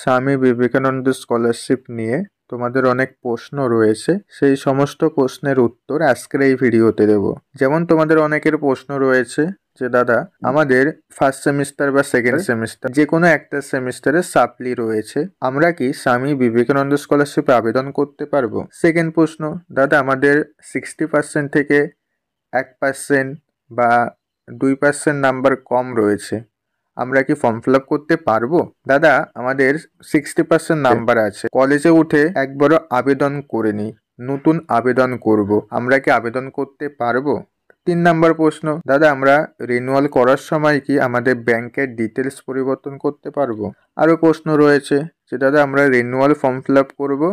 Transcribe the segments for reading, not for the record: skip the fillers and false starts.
Swami Vivekananda scholarship নিয়ে তোমাদের অনেক প্রশ্ন রয়েছে, সেই সমস্ত প্রশ্নের উত্তর আজকের এই ভিডিওতে দেব। যেমন তোমাদের অনেকের প্রশ্ন রয়েছে যে দাদা আমাদের ফার্স্ট সেমিস্টার বা সেকেন্ড সেমিস্টার যে কোনো একটা সেমিস্টারে সাপ্লি রয়েছে, আমরা কি স্বামী বিবেকানন্দ স্কলারশিপে আবেদন করতে পারবো? সেকেন্ড প্রশ্ন, দাদা আমাদের 60% থেকে 1% বা 2% নাম্বার কম রয়েছে, আমরা কি ফর্ম ফিল আপ করতে পারবো? দাদা আমাদের 60% নাম্বার আছে, কলেজে উঠে একবারও আবেদন করিনি, নতুন আবেদন করব, আমরা কি আবেদন করতে পারবো? 3 নাম্বার প্রশ্ন, দাদা আমরা রিনিউয়াল করার সময় কি আমাদের ব্যাংকের ডিটেলস পরিবর্তন করতে পারবো? আরও প্রশ্ন রয়েছে যে দাদা আমরা রিনিউয়াল ফর্ম ফিল আপ করবো,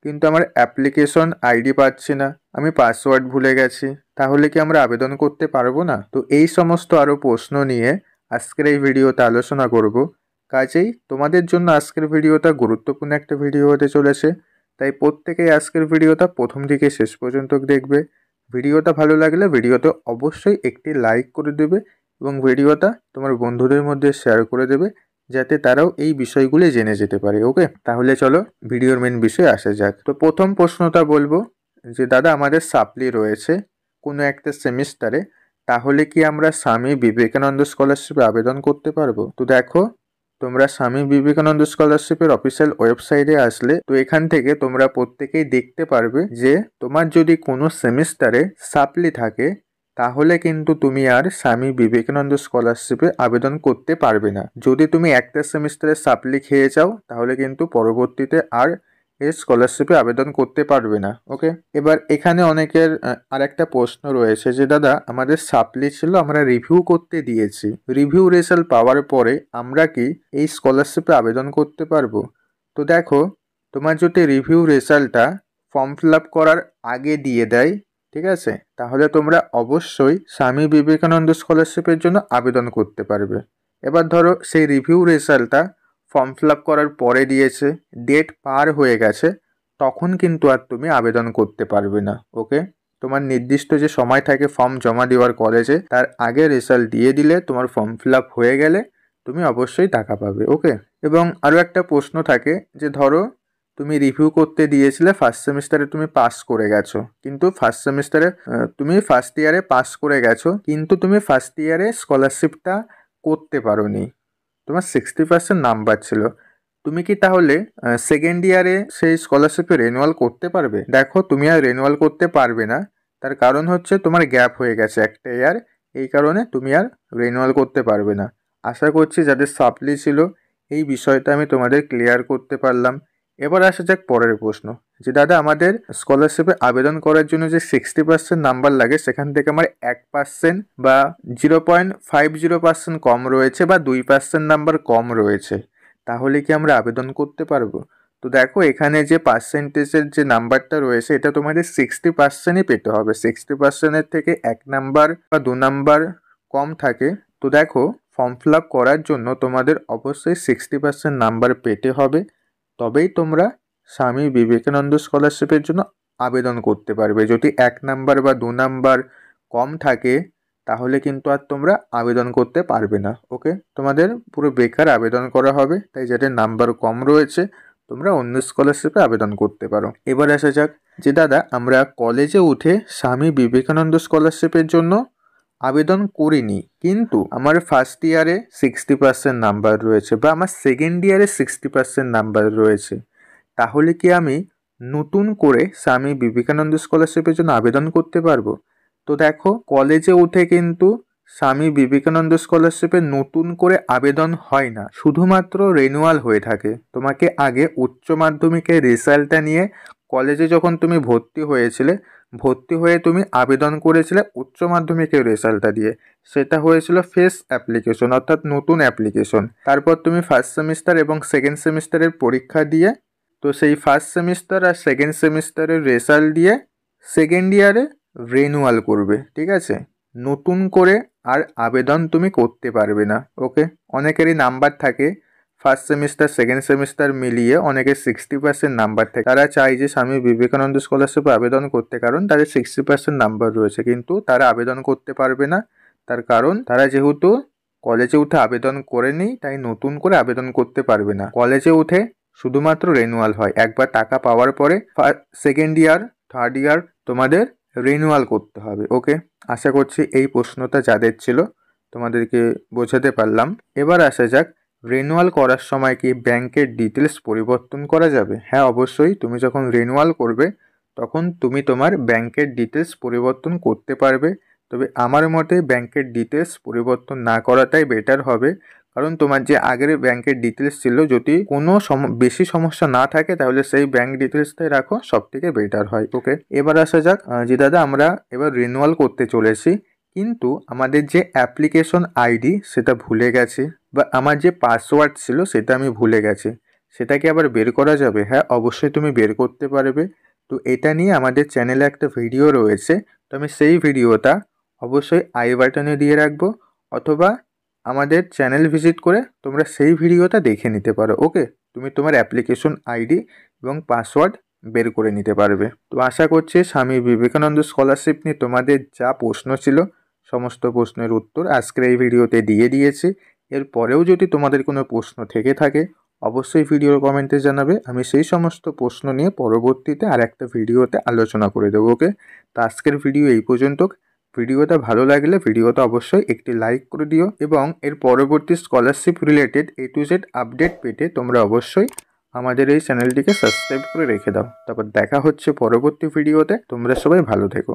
কিন্তু আমার অ্যাপ্লিকেশন আইডি পাচ্ছি না, আমি পাসওয়ার্ড ভুলে গেছি, তাহলে কি আমরা আবেদন করতে পারবো না? তো এই সমস্ত আরও প্রশ্ন নিয়ে আজকের এই ভিডিওতে আলোচনা করব। কাজেই তোমাদের জন্য আজকের ভিডিওটা গুরুত্বপূর্ণ একটা ভিডিও হতে চলেছে, তাই প্রত্যেকেই আজকের ভিডিওটা প্রথম থেকে শেষ পর্যন্ত দেখবে। ভিডিওটা ভালো লাগলে ভিডিওতে অবশ্যই একটি লাইক করে দেবে এবং ভিডিওটা তোমার বন্ধুদের মধ্যে শেয়ার করে দেবে, যাতে তারাও এই বিষয়গুলি জেনে যেতে পারে। ওকে, তাহলে চলো ভিডিওর মেন বিষয়ে আসা যাক। তো প্রথম প্রশ্নটা বলবো যে দাদা আমাদের সাপ্লি রয়েছে কোনো একটা সেমিস্টারে, তাহলে কি আমরা স্বামী বিবেকানন্দ স্কলারশিপে আবেদন করতে পারবো? তো দেখো, তোমরা স্বামী বিবেকানন্দ স্কলারশিপের অফিসিয়াল ওয়েবসাইটে আসলে তো এখান থেকে তোমরা প্রত্যেকেই দেখতে পারবে যে তোমার যদি কোনো সেমিস্টারে সাপ্লি থাকে, তাহলে কিন্তু তুমি আর স্বামী বিবেকানন্দ স্কলারশিপে আবেদন করতে পারবে না। যদি তুমি একটা সেমিস্টারে সাপ্লি খেয়ে যাও, তাহলে কিন্তু পরবর্তীতে আর এই স্কলারশিপে আবেদন করতে পারবে না। ওকে, এবার এখানে অনেকের আরেকটা প্রশ্ন রয়েছে যে দাদা আমাদের সাপ্লি ছিল, আমরা রিভিউ করতে দিয়েছি, রিভিউ রেজাল্ট পাওয়ার পরে আমরা কি এই স্কলারশিপে আবেদন করতে পারবো? তো দেখো, তোমার যদি রিভিউ রেজাল্টটা ফর্ম ফিল আপ করার আগে দিয়ে দেয়, ঠিক আছে, তাহলে তোমরা অবশ্যই স্বামী বিবেকানন্দ স্কলারশিপের জন্য আবেদন করতে পারবে। এবার ধরো সেই রিভিউ রেজাল্টটা ফর্ম ফিল আপ করার পরে দিয়েছে, ডেট পার হয়ে গেছে, তখন কিন্তু আর তুমি আবেদন করতে পারবে না। ওকে, তোমার নির্দিষ্ট যে সময় থাকে ফর্ম জমা দেওয়ার কলেজে, তার আগে রেজাল্ট দিয়ে দিলে তোমার ফর্ম ফিল আপ হয়ে গেলে তুমি অবশ্যই টাকা পাবে। ওকে, এবং আরও একটা প্রশ্ন থাকে যে ধরো তুমি রিভিউ করতে দিয়েছিলে, ফার্স্ট সেমিস্টারে তুমি পাস করে গেছো, কিন্তু ফার্স্ট সেমিস্টারে তুমি ফার্স্ট ইয়ারে পাস করে গেছো, কিন্তু তুমি ফার্স্ট ইয়ারে স্কলারশিপটা করতে পারোনি, তোমার 60% নাম্বার ছিল, তুমি কি তাহলে সেকেন্ড ইয়ারে সেই স্কলারশিপে রিনিউয়াল করতে পারবে? দেখো, তুমি আর রিনিউয়াল করতে পারবে না, তার কারণ হচ্ছে তোমার গ্যাপ হয়ে গেছে একটা ইয়ার, এই কারণে তুমি আর রিনিউয়াল করতে পারবে না। আশা করছি যাদের সাপ্লি ছিল এই বিষয়টা আমি তোমাদের ক্লিয়ার করতে পারলাম। এবার আসা যাক পরের প্রশ্ন যে দাদা আমাদের স্কলারশিপে আবেদন করার জন্য যে 60% নাম্বার লাগে, সেখান থেকে আমার 1% বা 0.50% কম রয়েছে বা 2% নাম্বার কম রয়েছে, তাহলে কি আমরা আবেদন করতে পারবো? তো দেখো, এখানে যে পার্সেন্টেজের যে নাম্বারটা রয়েছে, এটা তোমাদের 60%ই পেতে হবে। 60%-এর থেকে 1 নাম্বার বা 2 নাম্বার কম থাকে। তো দেখো, ফর্ম ফিল আপ করার জন্য তোমাদের অবশ্যই 60% নাম্বার পেতে হবে, তবেই তোমরা স্বামী বিবেকানন্দ স্কলারশিপের জন্য আবেদন করতে পারবে। যদি 1 নাম্বার বা 2 নাম্বার কম থাকে, তাহলে কিন্তু আর তোমরা আবেদন করতে পারবে না। ওকে, তোমাদের পুরো বেকার আবেদন করা হবে। তাই যাদের নাম্বার কম রয়েছে, তোমরা অন্য স্কলারশিপে আবেদন করতে পারো। এবার আসা যাক যে দাদা আমরা কলেজে উঠে স্বামী বিবেকানন্দ স্কলারশিপের জন্য আবেদন করিনি, কিন্তু আমার ফার্স্ট ইয়ারে 60% নাম্বার রয়েছে বা আমার সেকেন্ড ইয়ারে 60% নাম্বার রয়েছে, তাহলে কি আমি নতুন করে স্বামী বিবেকানন্দ স্কলারশিপের জন্য আবেদন করতে পারবো? তো দেখো, কলেজে উঠে কিন্তু স্বামী বিবেকানন্দ স্কলারশিপে নতুন করে আবেদন হয় না, শুধুমাত্র রিনিউয়াল হয়ে থাকে। তোমাকে আগে উচ্চ মাধ্যমিকের রেজাল্টটা নিয়ে কলেজে যখন তুমি ভর্তি হয়েছিলে, ভর্তি হয়ে তুমি আবেদন করেছিলে উচ্চ মাধ্যমিকের রেজাল্টটা দিয়ে, সেটা হয়েছিল ফ্রেশ অ্যাপ্লিকেশন, অর্থাৎ নতুন অ্যাপ্লিকেশন। তারপর তুমি ফার্স্ট সেমিস্টার এবং সেকেন্ড সেমিস্টারের পরীক্ষা দিয়ে, তো সেই ফার্স্ট সেমিস্টার আর সেকেন্ড সেমিস্টারের রেজাল্ট দিয়ে সেকেন্ড ইয়ারে রিনিউয়াল করবে, ঠিক আছে? নতুন করে আর আবেদন তুমি করতে পারবে না। ওকে, অনেকেরই নাম্বার থাকে ফার্স্ট সেমিস্টার সেকেন্ড সেমিস্টার মিলিয়ে, অনেকের 60% নাম্বার থাকে, তারা চায় যে স্বামী বিবেকানন্দ স্কলারশিপে আবেদন করতে, কারণ তাদের 60% নাম্বার রয়েছে, কিন্তু তারা আবেদন করতে পারবে না। তার কারণ তারা যেহেতু কলেজে উঠে আবেদন করেনি, তাই নতুন করে আবেদন করতে পারবে না। কলেজে উঠে শুধুমাত্র রিনিউয়াল হয়। একবার টাকা পাওয়ার পরে সেকেন্ড ইয়ার, থার্ড ইয়ার তোমাদের রিনিউয়াল করতে হবে। ওকে, আশা করছি এই প্রশ্নটা যাদের ছিল তোমাদেরকে বোঝাতে পারলাম। এবার আসা যাক, রিনিউয়াল করার সময় কি ব্যাংকের ডিটেলস পরিবর্তন করা যাবে? হ্যাঁ, অবশ্যই। তুমি যখন রিনিউয়াল করবে তখন তুমি তোমার ব্যাংকের ডিটেলস পরিবর্তন করতে পারবে। তবে আমার মতে ব্যাংকের ডিটেলস পরিবর্তন না করাটাই বেটার হবে, কারণ তোমার যে আগের ব্যাংকের ডিটেলস ছিল যদি কোনো বেশি সমস্যা না থাকে তাহলে সেই ব্যাংক ডিটেলসটাই রাখো, সব থেকে বেটার হয়। ওকে, এবার আসা যাক যে দাদা আমরা এবার রিনিউয়াল করতে চলেছি, কিন্তু আমাদের যে অ্যাপ্লিকেশন আইডি সেটা ভুলে গেছি, বা আমার যে পাসওয়ার্ড ছিল সেটা আমি ভুলে গেছি, সেটা কি আবার বের করা যাবে? হ্যাঁ, অবশ্যই তুমি বের করতে পারবে। তো এটা নিয়ে আমাদের চ্যানেলে একটা ভিডিও রয়েছে, তো আমি সেই ভিডিওটা অবশ্যই আই বাটনে দিয়ে রাখবো, অথবা আমাদের চ্যানেল ভিজিট করে তোমরা সেই ভিডিওটা দেখে নিতে পারো। ওকে, তুমি তোমার অ্যাপ্লিকেশন আইডি এবং পাসওয়ার্ড বের করে নিতে পারবে। তো আশা করছি স্বামী বিবেকানন্দ স্কলারশিপ নিয়ে তোমাদের যা প্রশ্ন ছিল সমস্ত প্রশ্নের উত্তর আজকের এই ভিডিওতে দিয়ে দিয়েছি। এরপরেও যদি তোমাদের কোনো প্রশ্ন থেকে থাকে অবশ্যই ভিডিওর কমেন্টে জানাবে, আমি সেই সমস্ত প্রশ্ন নিয়ে পরবর্তীতে আর একটা ভিডিওতে আলোচনা করে দেবো। ওকে, তো আজকের ভিডিও এই পর্যন্ত। ভিডিওটা ভালো লাগলে ভিডিওটা অবশ্যই একটি লাইক করে দিও, এবং এর পরবর্তী scholarship related A to Z update পেতে তোমরা অবশ্যই আমাদের এই চ্যানেলটিকে সাবস্ক্রাইব করে রেখে দাও। তারপর দেখা হচ্ছে পরবর্তী ভিডিওতে। তোমরা সবাই ভালো থেকো।